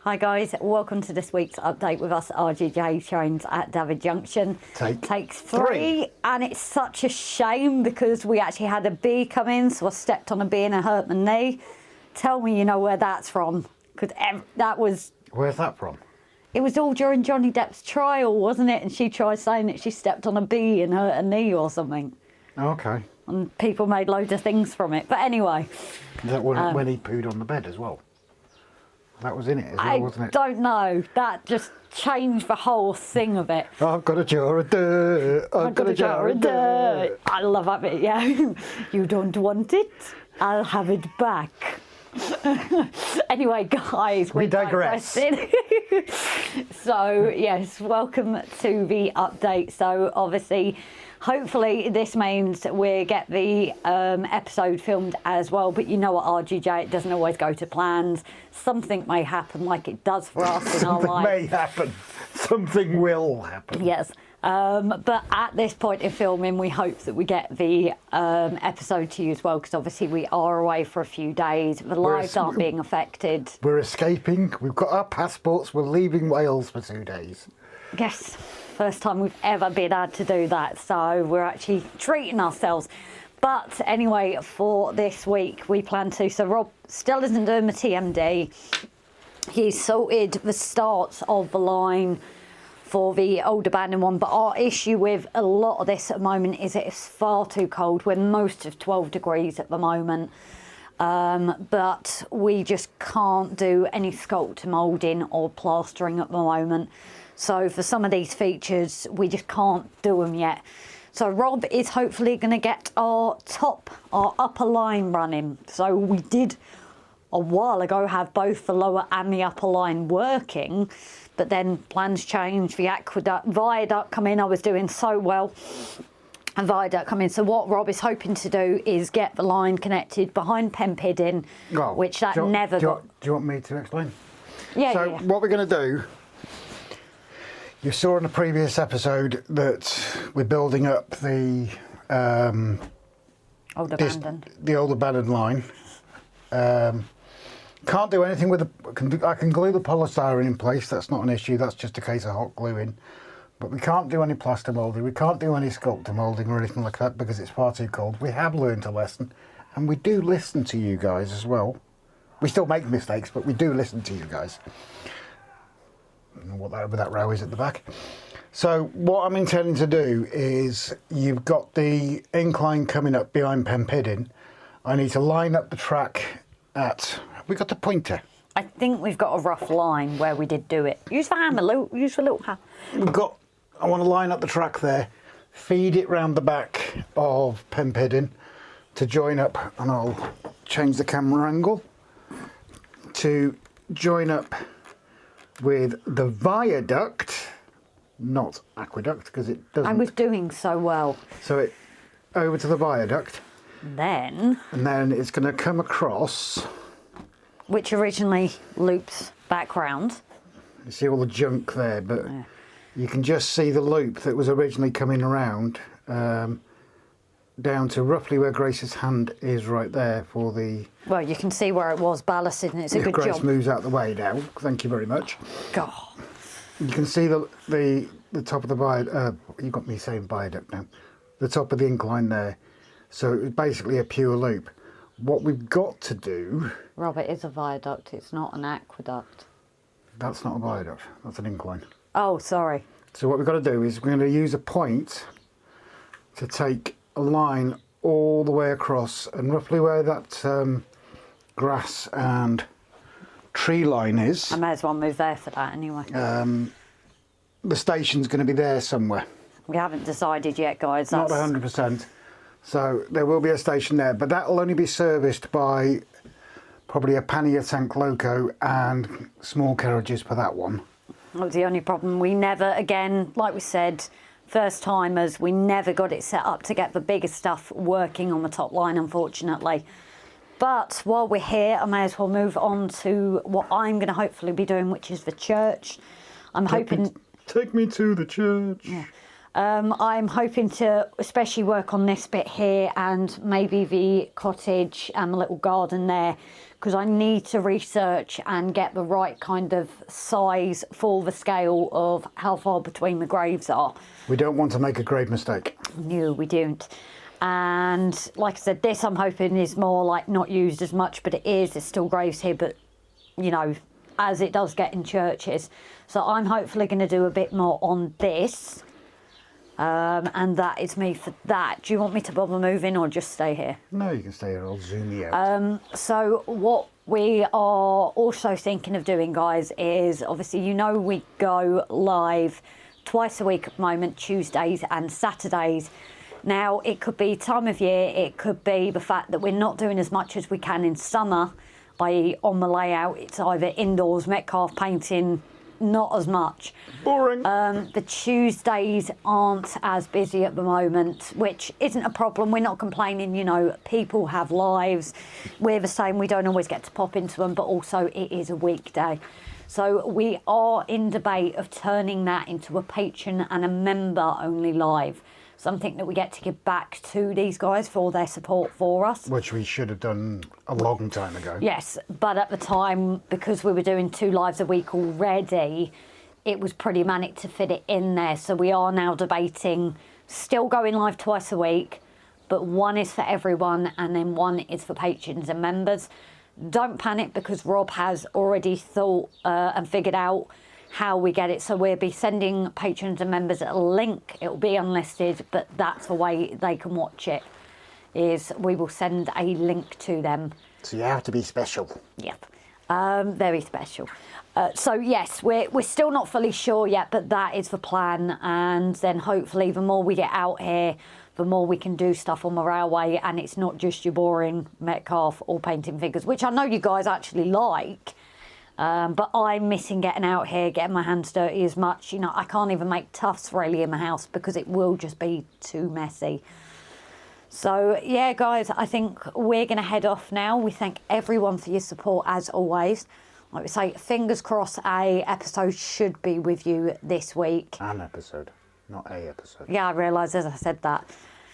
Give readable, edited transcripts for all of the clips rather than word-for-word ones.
Hi guys, welcome to this week's update with us RGJ Trains at Maverick Junction. Takes three, and it's such a shame because we actually had a bee come in, so I stepped on a bee and I hurt my knee. Tell me you know where that's from, because that was... Where's that from? It was all during Johnny Depp's trial, wasn't it? And she tried saying that she stepped on a bee and hurt her knee or something. Okay. And people made loads of things from it. But anyway... Is that when he pooed on the bed as well? That was in it as well, wasn't it? I don't know. That just changed the whole thing of it. I've got a jar of dirt. I've got a jar of dirt. I love that bit, yeah. You don't want it? I'll have it back. Anyway, guys, we digress. So, yes, welcome to the update. So, obviously, hopefully this means we get the episode filmed as well. But you know what, RGJ, it doesn't always go to plans. Something may happen like it does for us in our life. Something may happen. Something will happen. Yes. But at this point in filming, we hope that we get the episode to you as well, because obviously we are away for a few days. The lives aren't being affected. We're escaping. We've got our passports. We're leaving Wales for 2 days. Yes. First time we've ever been able to do that. So we're actually treating ourselves. But anyway, for this week, we plan to. So Rob still isn't doing the TMD. He's sorted the starts of the line for the old abandoned one, but our issue with a lot of this at the moment is it's far too cold. We're most of 12 degrees at the moment, but we just can't do any sculpt moulding or plastering at the moment. So for some of these features, we just can't do them yet. So Rob is hopefully going to get our upper line running. So we did a while ago have both the lower and the upper line working, but then plans changed. The viaduct come in. I was doing so well. And viaduct come in. So what Rob is hoping to do is get the line connected behind Penpidden, which that never got. Do you want me to explain? Yeah. So what we're going to do, you saw in the previous episode that we're building up the old abandoned line. Can't do anything with I can glue the polystyrene in place. That's not an issue. That's just a case of hot gluing. But we can't do any plaster moulding. We can't do any sculptor moulding or anything like that because it's far too cold. We have learned a lesson, and we do listen to you guys as well. We still make mistakes, but we do listen to you guys. I don't know what that row is at the back. So what I'm intending to do is, you've got the incline coming up behind Penpidden. I need to line up the track at... Have we got the pointer? I think we've got a rough line where we did do it. Use the hammer, Lou. Use the little hammer. I want to line up the track there, feed it round the back of Penpidden to join up, and I'll change the camera angle to join up with the viaduct, not aqueduct, because it doesn't. I was doing so well. So it over to the viaduct. And then it's going to come across. Which originally loops back round. You see all the junk there, but you can just see the loop that was originally coming around down to roughly where Grace's hand is right there for the... Well, you can see where it was ballasted, and it's a good Grace job. moves out the way now. Thank you very much. God. You can see the top of the viaduct. You got me saying viaduct now. The top of the incline there. So it was basically a pure loop. What we've got to do... Rob, it is a viaduct, it's not an aqueduct. That's not a viaduct, that's an incline. Oh, sorry. So what we've got to do is we're going to use a point to take a line all the way across, and roughly where that grass and tree line is... I may as well move there for that anyway. The station's going to be there somewhere. We haven't decided yet, guys. Not 100%. So there will be a station there, but that will only be serviced by probably a pannier tank loco and small carriages for that one. That was the only problem. We never, again, like we said, first timers, we never got it set up to get the bigger stuff working on the top line, unfortunately. But while we're here, I may as well move on to what I'm going to hopefully be doing, which is the church. I'm hoping... Take me to the church. Yeah. I'm hoping to especially work on this bit here and maybe the cottage and the little garden there, because I need to research and get the right kind of size for the scale of how far between the graves are. We don't want to make a grave mistake. No, we don't. And like I said, this I'm hoping is more like not used as much, but it is. There's still graves here, but you know, as it does get in churches. So I'm hopefully going to do a bit more on this. And that is me for that. Do you want me to bother moving or just stay here? No, you can stay here. I'll zoom you out. So what we are also thinking of doing, guys, is obviously, you know, we go live twice a week at the moment, Tuesdays and Saturdays. Now, it could be time of year. It could be the fact that we're not doing as much as we can in summer, i.e. on the layout. It's either indoors, Metcalfe painting, not as much. Boring. The Tuesdays aren't as busy at the moment, which isn't a problem. We're not complaining, you know, people have lives. We're the same, we don't always get to pop into them, but also it is a weekday. So we are in debate of turning that into a patron and a member only live. Something that we get to give back to these guys for their support for us. Which we should have done a long time ago. Yes, but at the time, because we were doing 2 lives a week already, it was pretty manic to fit it in there. So we are now debating still going live twice a week, but one is for everyone and then one is for patrons and members. Don't panic, because Rob has already thought and figured out how we get it. So we'll be sending patrons and members a link. It'll be unlisted, but that's the way they can watch it, is we will send a link to them. So you have to be special. Yep, very special. So yes, we're still not fully sure yet, but that is the plan. And then hopefully the more we get out here, the more we can do stuff on the railway, and it's not just your boring Metcalfe or painting figures, which I know you guys actually like. But I'm missing getting out here, getting my hands dirty as much. You know, I can't even make tufts really in my house because it will just be too messy. So, yeah, guys, I think we're going to head off now. We thank everyone for your support, as always. Like we say, fingers crossed a episode should be with you this week. An episode, not a episode. Yeah, I realised as I said that.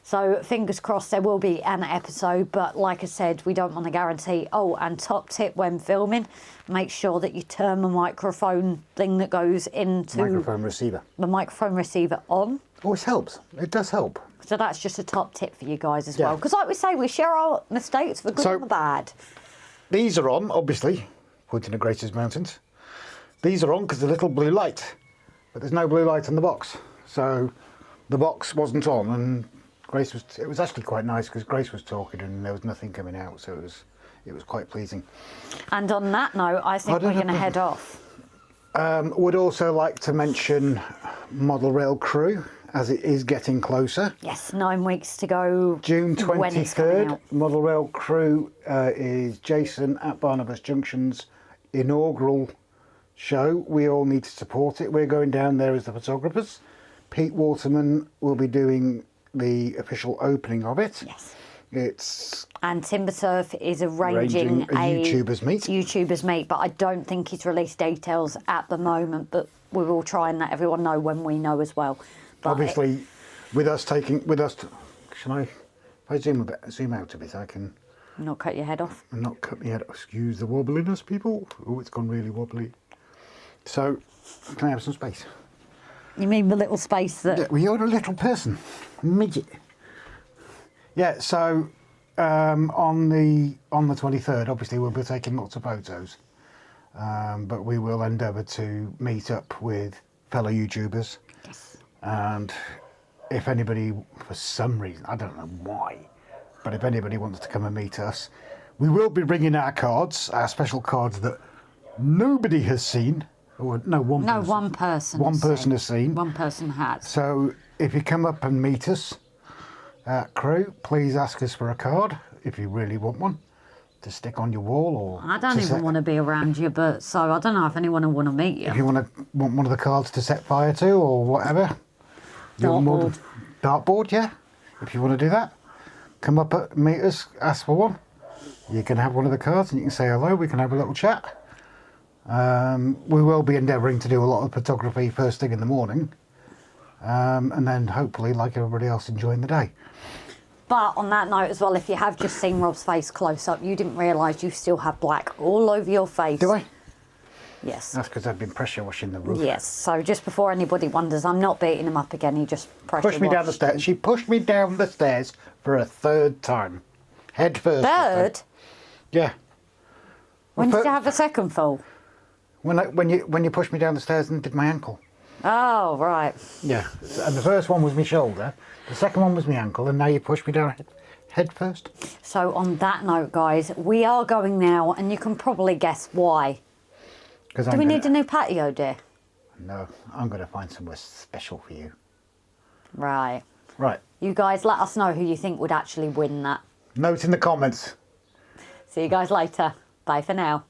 So fingers crossed there will be an episode, but like I said, we don't want to guarantee. Oh, and top tip when filming, make sure that you turn the microphone thing that goes into Microphone receiver. the microphone receiver on. Always helps. It does help. So that's just a top tip for you guys as well. Because like we say, we share our mistakes, the good and the bad. These are on, obviously, pointing at Grace's Mountains. These are on because the little blue light, but there's no blue light on the box. So the box wasn't on, and it was actually quite nice because Grace was talking and there was nothing coming out, so it was quite pleasing. And on that note, I think we're going to head off. Would also like to mention Model Rail Crew, as it is getting closer. Yes, 9 weeks to go. June when it's coming 23rd, out. Model Rail Crew is Jason at Barnabas Junction's inaugural show. We all need to support it. We're going down there as the photographers. Pete Waterman will be doing the official opening of it. Yes. And Timber Surf is arranging a YouTubers meet. But I don't think he's released details at the moment, but we will try and let everyone know when we know as well. But obviously, can I, if I zoom out a bit, I can not cut your head off. Not cut my head off. Excuse the wobbliness, people. Oh, it's gone really wobbly. So, can I have some space? You mean the little space that... Yeah, well, you're a little person. Midget. Yeah, so on the 23rd, obviously we'll be taking lots of photos. But we will endeavour to meet up with fellow YouTubers. Yes. And if anybody, for some reason, I don't know why, but if anybody wants to come and meet us, we will be bringing our cards, our special cards that nobody has seen. Or, one person. One person has seen. One person has. So if you come up and meet us at Crew, please ask us for a card if you really want one to stick on your wall. Or I don't even want to be around you, but so I don't know if anyone will want to meet you. If you want one of the cards to set fire to or whatever. Dartboard, yeah. If you want to do that, come up, meet us, ask for one. You can have one of the cards and you can say hello. We can have a little chat. We will be endeavouring to do a lot of photography first thing in the morning. and then hopefully, like everybody else, enjoying the day. But on that note as well, if you have just seen Rob's face close up, you didn't realise you still have black all over your face. Do I? Yes. That's because I've been pressure washing the roof. Yes, so just before anybody wonders, I'm not beating him up again, he just pressure Pushed me down the washed. stairs. She pushed me down the stairs for a third time. Head first. Third? Yeah. When Well, did you have a second fall? When you pushed me down the stairs and did my ankle. Oh, right. Yeah. And the first one was my shoulder. The second one was my ankle, and now you pushed me down head first. So on that note, guys, we are going now, and you can probably guess why. Do we need a new patio, dear? No, I'm going to find somewhere special for you. Right. Right. You guys, let us know who you think would actually win that. Note in the comments. See you guys later. Bye for now.